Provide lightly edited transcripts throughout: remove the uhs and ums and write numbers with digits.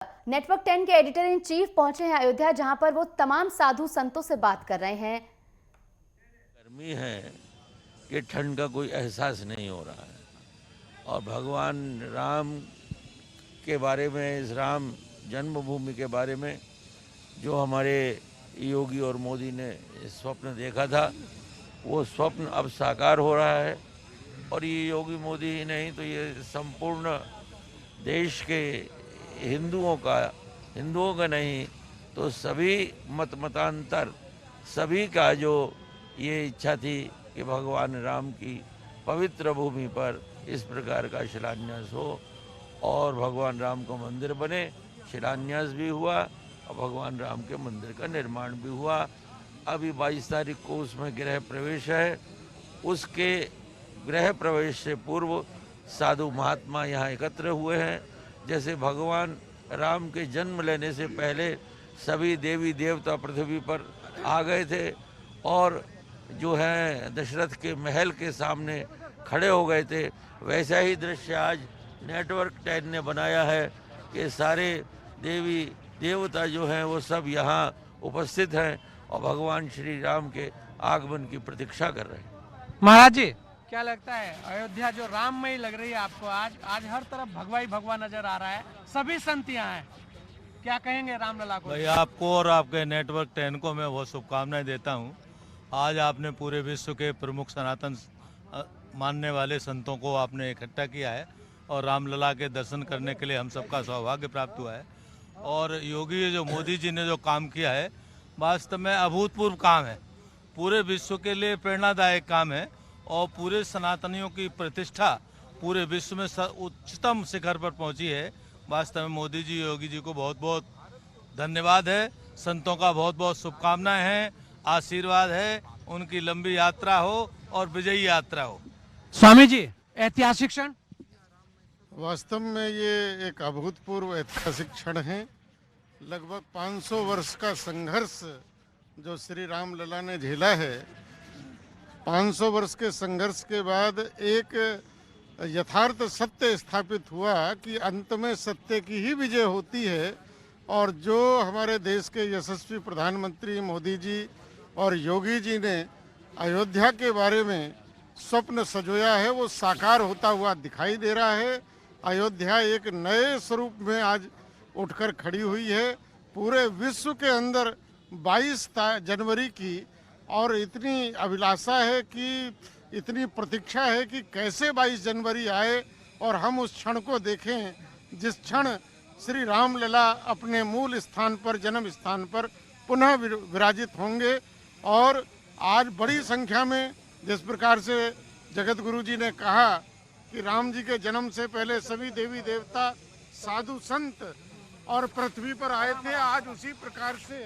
Network 10 के editor in chief पहुंचे हैं अयोध्या, जहां पर वो तमाम साधु संतों से बात कर रहे हैं। गर्मी है कि ठंड का कोई एहसास नहीं हो रहा है और भगवान राम के बारे में, इस राम जन्मभूमि के बारे में जो हमारे योगी और मोदी ने स्वप्न देखा था, वो स्वप्न अब साकार हो रहा है। और ये योगी मोदी ही नहीं तो ये संपूर्ण देश के हिंदुओं का नहीं तो सभी मतांतर सभी का जो ये इच्छा थी कि भगवान राम की पवित्र भूमि पर इस प्रकार का शिलान्यास हो और भगवान राम का मंदिर बने। शिलान्यास भी हुआ और भगवान राम के मंदिर का निर्माण भी हुआ। अभी 22 तारीख को उसमें गृह प्रवेश है। उसके गृह प्रवेश से पूर्व साधु महात्मा यहाँ एकत्र हुए हैं। जैसे भगवान राम के जन्म लेने से पहले सभी देवी देवता पृथ्वी पर आ गए थे और जो है दशरथ के महल के सामने खड़े हो गए थे, वैसा ही दृश्य आज नेटवर्क 10 ने बनाया है कि सारे देवी देवता जो हैं वो सब यहाँ उपस्थित हैं और भगवान श्री राम के आगमन की प्रतीक्षा कर रहे हैं। महाराज जी, क्या लगता है अयोध्या जो राममयी लग रही है आपको? आज हर तरफ भगवा ही भगवा नजर आ रहा है, सभी संत यहाँ हैं, क्या कहेंगे रामलला को? भाई, आपको और आपके नेटवर्क 10 को मैं बहुत शुभकामनाएं देता हूँ। आज आपने पूरे विश्व के प्रमुख सनातन मानने वाले संतों को आपने इकट्ठा किया है और रामलला के दर्शन करने के लिए हम सबका सौभाग्य प्राप्त हुआ है। और योगी जो मोदी जी ने जो काम किया है, वास्तव में अभूतपूर्व काम है, पूरे विश्व के लिए प्रेरणादायक काम है और पूरे सनातनियों की प्रतिष्ठा पूरे विश्व में उच्चतम शिखर पर पहुंची है। वास्तव में मोदी जी, योगी जी को बहुत बहुत धन्यवाद है। संतों का बहुत बहुत शुभकामनाएं हैं, आशीर्वाद है, उनकी लंबी यात्रा हो और विजयी यात्रा हो। स्वामी जी, ऐतिहासिक क्षण? वास्तव में ये एक अभूतपूर्व ऐतिहासिक क्षण है। लगभग 500 वर्ष का संघर्ष जो श्री राम लला ने झेला है, 500 वर्ष के संघर्ष के बाद एक यथार्थ सत्य स्थापित हुआ कि अंत में सत्य की ही विजय होती है। और जो हमारे देश के यशस्वी प्रधानमंत्री मोदी जी और योगी जी ने अयोध्या के बारे में स्वप्न सजोया है, वो साकार होता हुआ दिखाई दे रहा है। अयोध्या एक नए स्वरूप में आज उठकर खड़ी हुई है। पूरे विश्व के अंदर 22 जनवरी की और इतनी अभिलाषा है कि इतनी प्रतीक्षा है कि कैसे 22 जनवरी आए और हम उस क्षण को देखें जिस क्षण श्री राम लला अपने मूल स्थान पर, जन्म स्थान पर पुनः विराजित होंगे। और आज बड़ी संख्या में, जिस प्रकार से जगत गुरु जी ने कहा कि राम जी के जन्म से पहले सभी देवी देवता, साधु संत और पृथ्वी पर आए थे, आज उसी प्रकार से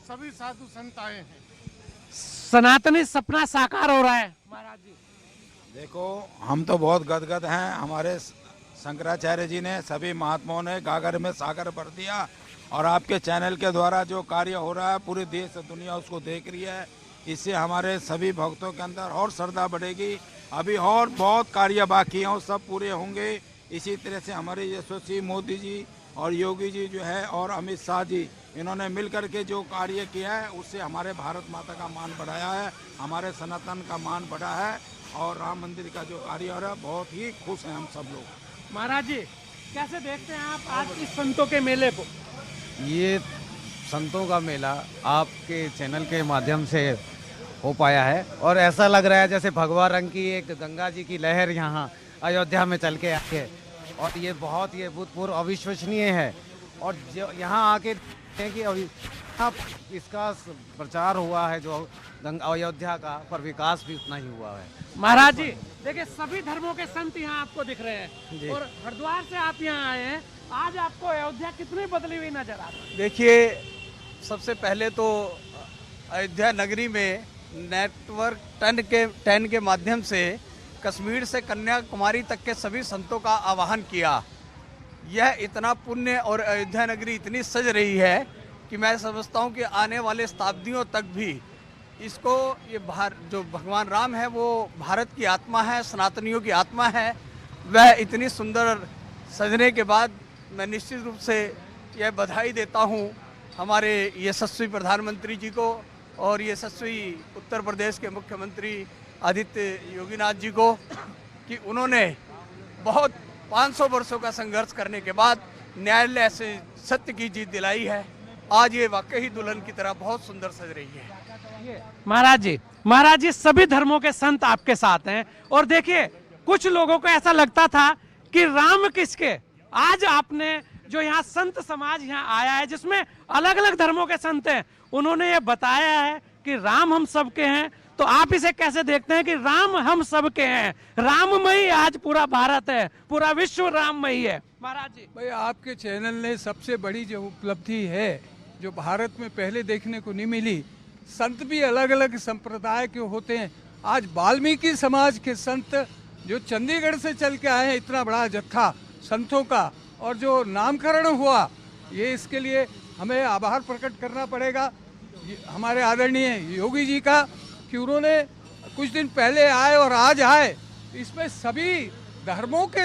सभी साधु संत आए हैं। सनातनी सपना साकार हो रहा है महाराज जी। देखो, हम तो बहुत गदगद हैं। हमारे शंकराचार्य जी ने, सभी महात्माओं ने गागर में सागर भर दिया और आपके चैनल के द्वारा जो कार्य हो रहा है पूरे देश दुनिया उसको देख रही है। इससे हमारे सभी भक्तों के अंदर और श्रद्धा बढ़ेगी। अभी और बहुत कार्य बाकी हैं, सब पूरे होंगे। इसी तरह से हमारे यशस्वी मोदी जी और योगी जी जो है और अमित शाह जी, इन्होंने मिलकर के जो कार्य किया है उससे हमारे भारत माता का मान बढ़ाया है, हमारे सनातन का मान बढ़ा है और राम मंदिर का जो कार्य हो रहा है, बहुत ही खुश हैं हम सब लोग। महाराज जी, कैसे देखते हैं आप आज इस संतों के मेले को? ये संतों का मेला आपके चैनल के माध्यम से हो पाया है और ऐसा लग रहा है जैसे भगवा रंग की एक गंगा जी की लहर यहाँ अयोध्या में चल के आई है और ये बहुत ही अभूतपूर्व अविश्वसनीय है। और जो यहाँ आके हैं कि अभी इसका प्रचार हुआ है जो अयोध्या का, पर विकास भी उतना ही हुआ है। महाराज जी, देखिए सभी धर्मों के संत यहाँ आपको दिख रहे हैं और हरिद्वार से आप यहाँ आए हैं। आज आपको अयोध्या कितनी बदली हुई नजर आ रही है? देखिए, सबसे पहले तो अयोध्या नगरी में नेटवर्क 10 के माध्यम से कश्मीर से कन्याकुमारी तक के सभी संतों का आह्वान किया। यह इतना पुण्य और अयोध्या नगरी इतनी सज रही है कि मैं समझता हूँ कि आने वाले शताब्दियों तक भी इसको, ये जो भगवान राम है वो भारत की आत्मा है, सनातनियों की आत्मा है। वह इतनी सुंदर सजने के बाद मैं निश्चित रूप से यह बधाई देता हूँ हमारे यशस्वी प्रधानमंत्री जी को और यशस्वी उत्तर प्रदेश के मुख्यमंत्री आदित्य योगीनाथ जी को कि उन्होंने बहुत 500 वर्षों का संघर्ष करने के बाद न्यायालय से सत्य की जीत दिलाई है। आज ये वाकई दुल्हन की तरह बहुत सुंदर सज रही है। महाराज जी सभी धर्मों के संत आपके साथ हैं और देखिए कुछ लोगों को ऐसा लगता था कि राम किसके, आज आपने जो यहाँ संत समाज यहाँ आया है जिसमें अलग अलग धर्मों के संत हैं, उन्होंने ये बताया है कि राम हम सबके हैं। तो आप इसे कैसे देखते हैं कि राम हम सबके हैं? राममयी आज पूरा भारत है, पूरा विश्व राममयी है। महाराज जी भाई आपके चैनल ने सबसे बड़ी जो उपलब्धि है जो भारत में पहले देखने को नहीं मिली, संत भी अलग अलग संप्रदाय के होते हैं। आज वाल्मीकि समाज के संत जो चंडीगढ़ से चल के आए हैं, इतना बड़ा जत्था संतों का, और जो नामकरण हुआ, ये इसके लिए हमें आभार प्रकट करना पड़ेगा हमारे आदरणीय योगी जी का कि उन्होंने कुछ दिन पहले आए और आज आए। इसमें सभी धर्मों के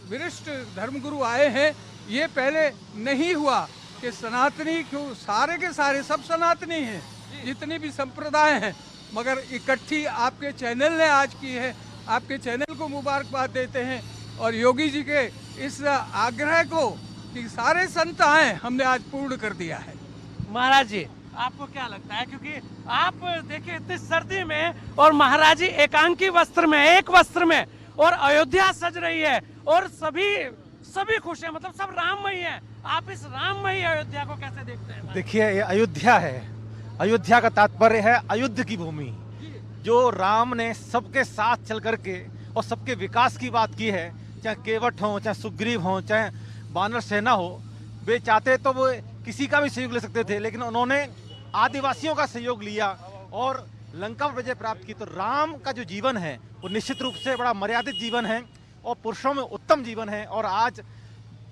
वरिष्ठ धर्मगुरु आए हैं। ये पहले नहीं हुआ कि सनातनी क्यों, सारे के सारे सब सनातनी हैं जितनी भी संप्रदाय हैं, मगर इकट्ठी आपके चैनल ने आज की है। आपके चैनल को मुबारकबाद देते हैं और योगी जी के इस आग्रह को कि सारे संत आए, हमने आज पूर्ण कर दिया है। महाराज जी आपको क्या लगता है, क्योंकि आप देखिए इतनी सर्दी में और महाराज जी एकांकी वस्त्र में, एक वस्त्र में, और अयोध्या सज रही है और सभी खुश हैं, मतलब सब राममयी हैं। आप इस राममयी अयोध्या को कैसे देखते हैं? देखिए ये अयोध्या है, अयोध्या का तात्पर्य है अयुद्ध की भूमि। जो राम ने सबके साथ चल करके और सबके विकास की बात की है, चाहे केवट हो, चाहे सुग्रीव हो, चाहे वानर सेना हो, वे चाहते तो वो किसी का भी सहयोग ले सकते थे, लेकिन उन्होंने आदिवासियों का सहयोग लिया और लंका पर विजय प्राप्त की। तो राम का जो जीवन है वो निश्चित रूप से बड़ा मर्यादित जीवन है और पुरुषों में उत्तम जीवन है। और आज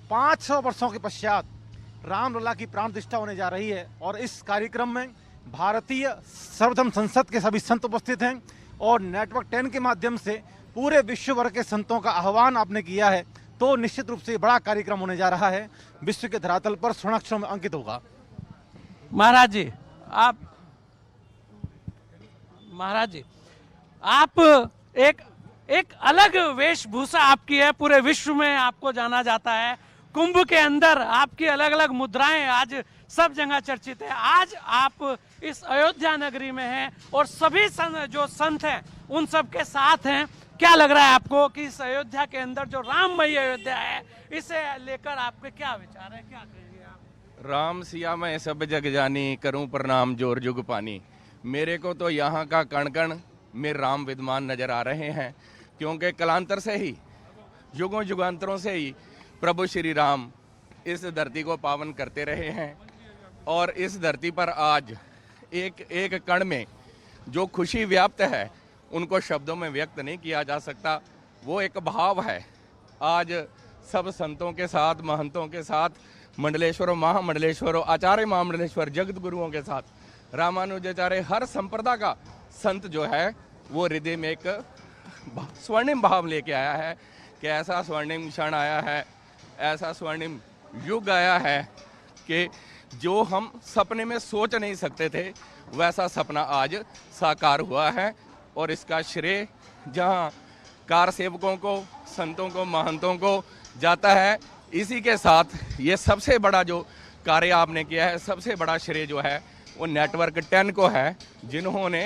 500 वर्षों के पश्चात रामलला की प्राण प्रतिष्ठा होने जा रही है और इस कार्यक्रम में भारतीय सर्वधर्म संसद के सभी संत उपस्थित हैं और नेटवर्क 10 के माध्यम से पूरे विश्व भर के संतों का आह्वान आपने किया है। तो निश्चित रूप से बड़ा कार्यक्रम होने जा रहा है, विश्व के धरातल पर स्वर्णाक्षरों में अंकित होगा। महाराज जी आप एक अलग वेशभूषा आपकी है, पूरे विश्व में आपको जाना जाता है। कुंभ के अंदर आपकी अलग अलग मुद्राएं आज सब जगह चर्चित है। आज आप इस अयोध्या नगरी में हैं और सभी जो संत हैं उन सब के साथ हैं। क्या लग रहा है आपको कि इस अयोध्या के अंदर जो राममयी अयोध्या है, इसे लेकर आपके क्या विचार है, क्या कहेंगे आप? राम सिया मैं सब जग जानी, करूं प्रणाम जोर जुग पानी। मेरे को तो यहाँ का कण कण में राम विद्यमान नजर आ रहे हैं, क्योंकि कलांतर से ही, युगों युगांतरों से ही प्रभु श्री राम इस धरती को पावन करते रहे हैं। और इस धरती पर आज एक एक कण में जो खुशी व्याप्त है उनको शब्दों में व्यक्त नहीं किया जा सकता। वो एक भाव है। आज सब संतों के साथ, महंतों के साथ, मंडलेश्वरों, महामंडलेश्वरों, आचार्य महामंडलेश्वर, जगत गुरुओं के साथ, रामानुजाचार्य, हर संप्रदा का संत जो है वो हृदय में एक स्वर्णिम भाव लेके आया है कि ऐसा स्वर्णिम क्षण आया है, ऐसा स्वर्णिम युग आया है कि जो हम सपने में सोच नहीं सकते थे वैसा सपना आज साकार हुआ है। और इसका श्रेय जहाँ कार सेवकों को, संतों को, महंतों को जाता है, इसी के साथ ये सबसे बड़ा जो कार्य आपने किया है, सबसे बड़ा श्रेय जो है वो नेटवर्क 10 को है, जिन्होंने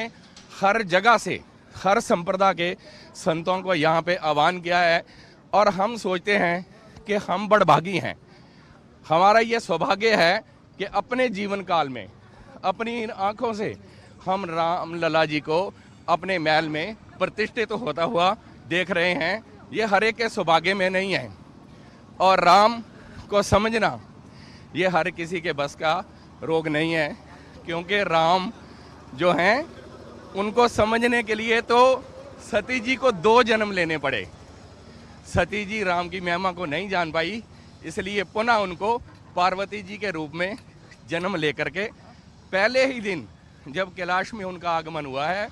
हर जगह से, हर संप्रदाय के संतों को यहाँ पे आह्वान किया है। और हम सोचते हैं कि हम बड़भागी हैं, हमारा ये सौभाग्य है कि अपने जीवन काल में अपनी इन आँखों से हम रामलला जी को अपने महल में प्रतिष्ठित होता हुआ देख रहे हैं। ये हर एक के सौभाग्य में नहीं है और राम को समझना ये हर किसी के बस का रोग नहीं है, क्योंकि राम जो हैं उनको समझने के लिए तो सती जी को 2 जन्म लेने पड़े। सती जी राम की महिमा को नहीं जान पाई, इसलिए पुनः उनको पार्वती जी के रूप में जन्म लेकर के पहले ही दिन जब कैलाश में उनका आगमन हुआ है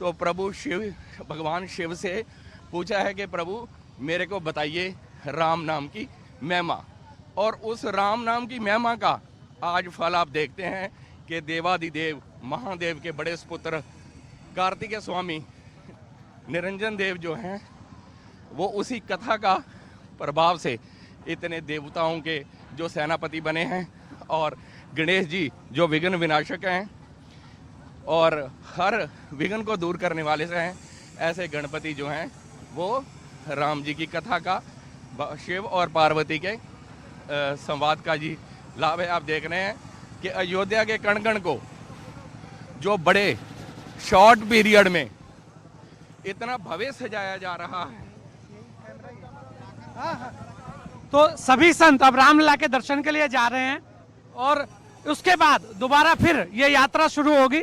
तो प्रभु शिव, भगवान शिव से पूछा है कि प्रभु मेरे को बताइए राम नाम की महिमा। और उस राम नाम की महिमा का आज फल आप देखते हैं कि देवादिदेव महादेव के बड़े सुपुत्र कार्तिकेय स्वामी निरंजन देव जो हैं वो उसी कथा का प्रभाव से इतने देवताओं के जो सेनापति बने हैं, और गणेश जी जो विघ्न विनाशक हैं और हर विघ्न को दूर करने वाले से हैं, ऐसे गणपति जो हैं वो राम जी की कथा का शिव और पार्वती के संवाद का जी लाभ है। आप देख रहे हैं कि अयोध्या के कण कण को जो बड़े शॉर्ट पीरियड में इतना भव्य सजाया जा रहा है। तो सभी संत अब रामलला के दर्शन के लिए जा रहे हैं और उसके बाद दोबारा फिर ये यात्रा शुरू होगी।